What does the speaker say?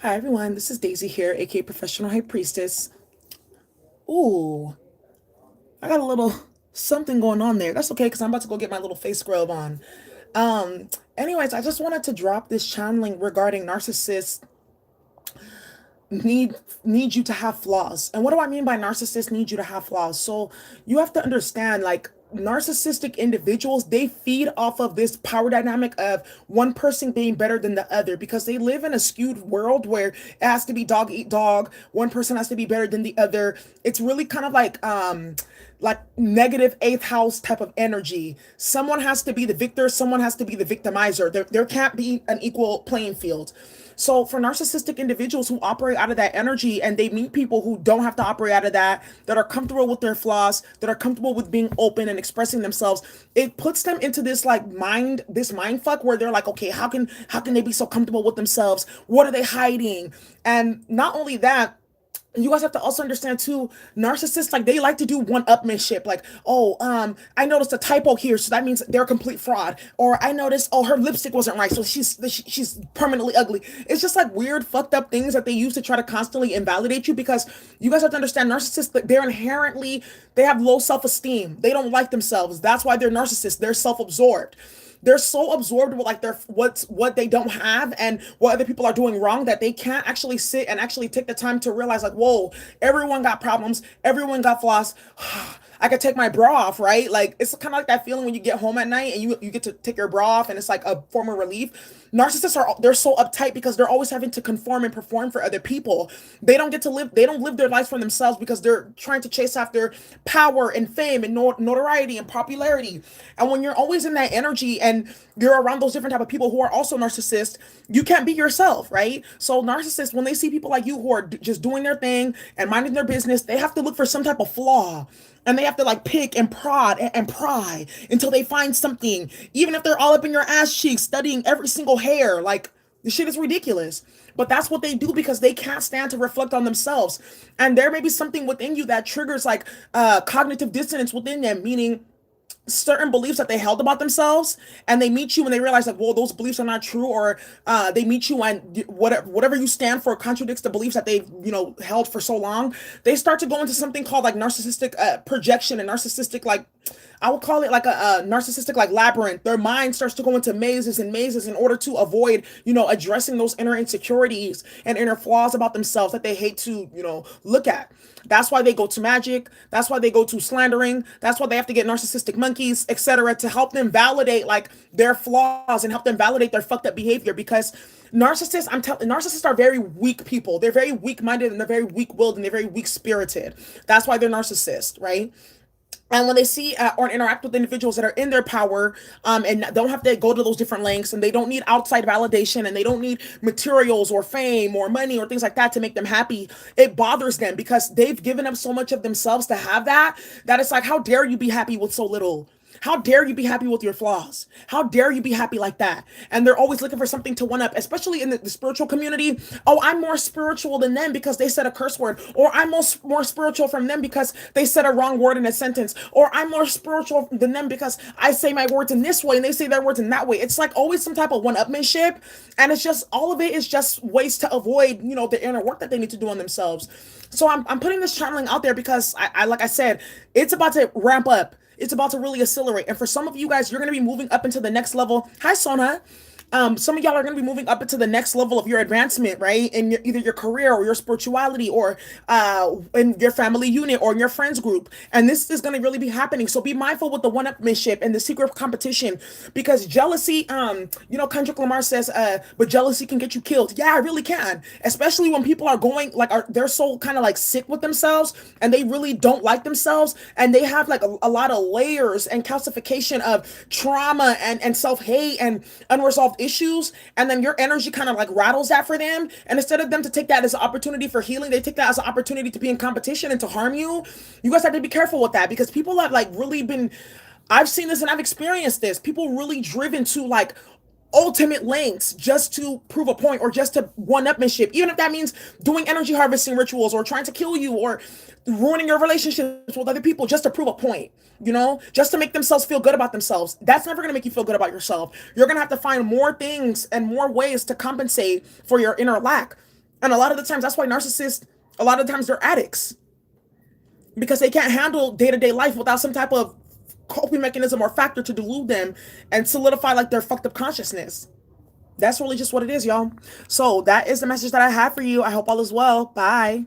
Hi everyone, this is Daisy here, aka Professional High Priestess. Ooh, I got a little something going on there. That's okay because I'm about to go get my little face scrub on. Um, Anyways, I just wanted to drop this channeling regarding narcissists need need you to have flaws. And what do I mean by narcissists need you to have flaws? So you have to understand, like, narcissistic individuals, they feed off of this power dynamic of one person being better than the other because they live in a skewed world where it has to be dog eat dog. One person has to be better than the other. It's really kind of like negative eighth house type of energy. Someone has to be the victor, someone has to be the victimizer. There can't be an equal playing field. So for narcissistic individuals who operate out of that energy and they meet people who don't have to operate out of that, that are comfortable with their flaws, that are comfortable with being open and expressing themselves, it puts them into this mind fuck where they're like, okay, how can they be so comfortable with themselves? What are they hiding? And not only that, you guys have to also understand too, narcissists, like, they like to do one-upmanship, like, oh, I noticed a typo here, so that means they're a complete fraud. Or I noticed, oh, her lipstick wasn't right, so she's permanently ugly. It's just like weird fucked up things that they use to try to constantly invalidate you, because you guys have to understand, narcissists, they're inherently, they have low self-esteem, they don't like themselves. That's why they're narcissists. They're self-absorbed. They're so absorbed with, like, their what they don't have and what other people are doing wrong, that they can't actually sit and actually take the time to realize, like, whoa, everyone got problems, everyone got flaws. I could take my bra off, right? Like, it's kind of like that feeling when you get home at night and you get to take your bra off and it's like a form of relief. Narcissists are, they're so uptight because they're always having to conform and perform for other people. They don't live their lives for themselves because they're trying to chase after power and fame and notoriety and popularity. And when you're always in that energy and you're around those different type of people who are also narcissists, you can't be yourself, right? So narcissists, when they see people like you who are just doing their thing and minding their business, they have to look for some type of flaw, and they have to, like, pick and prod and pry until they find something, even if they're all up in your ass cheeks studying every single hair. Like, this shit is ridiculous. But that's what they do because they can't stand to reflect on themselves. And there may be something within you that triggers, like, cognitive dissonance within them, meaning certain beliefs that they held about themselves, and they meet you and they realize, like, well, those beliefs are not true. Or they meet you and whatever you stand for contradicts the beliefs that they've, held for so long. They start to go into something called, like, narcissistic projection, and narcissistic, like, I would call it like a narcissistic, like, labyrinth. Their mind starts to go into mazes and mazes in order to avoid, addressing those inner insecurities and inner flaws about themselves that they hate to, look at. That's why they go to magic. That's why they go to slandering. That's why they have to get narcissistic monkeys, etc., to help them validate, like, their flaws and help them validate their fucked up behavior. Because narcissists are very weak people. They're very weak-minded and they're very weak-willed and they're very weak-spirited. That's why they're narcissists, right? And when they see or interact with individuals that are in their power, and don't have to go to those different lengths, and they don't need outside validation, and they don't need materials or fame or money or things like that to make them happy, it bothers them because they've given up so much of themselves to have that, that it's like, how dare you be happy with so little? How dare you be happy with your flaws? How dare you be happy like that? And they're always looking for something to one up, especially in the spiritual community. Oh, I'm more spiritual than them because they said a curse word. Or I'm more spiritual from them because they said a wrong word in a sentence. Or I'm more spiritual than them because I say my words in this way and they say their words in that way. It's like always some type of one-upmanship. And it's just, all of it is just ways to avoid, the inner work that they need to do on themselves. So I'm putting this channeling out there because I like I said, it's about to ramp up. It's about to really accelerate. And for some of you guys, you're going to be moving up into the next level. Hi, Sona. Some of y'all are going to be moving up into the next level of your advancement, right? In either your career or your spirituality, or in your family unit or in your friends group. And this is going to really be happening. So be mindful with the one-upmanship and the secret competition, because jealousy, Kendrick Lamar says, but jealousy can get you killed. Yeah, it really can. Especially when people are going, like, they're so kind of like sick with themselves and they really don't like themselves. And they have, like, a lot of layers and calcification of trauma and self-hate and unresolved issues, and then your energy kind of, like, rattles that for them, and instead of them to take that as an opportunity for healing, they take that as an opportunity to be in competition and to harm you. You guys have to be careful with that, because people have, like, really been, I've seen this and I've experienced this, people really driven to, like, ultimate lengths just to prove a point or just to one-upmanship, even if that means doing energy harvesting rituals or trying to kill you or ruining your relationships with other people just to prove a point, just to make themselves feel good about themselves. That's never going to make you feel good about yourself. You're going to have to find more things and more ways to compensate for your inner lack. And a lot of the times, that's why narcissists, a lot of the times they're addicts, because they can't handle day-to-day life without some type of coping mechanism or factor to delude them and solidify like their fucked up consciousness. That's really just what it is, y'all. So that is the message that I have for you. I hope all is well. Bye.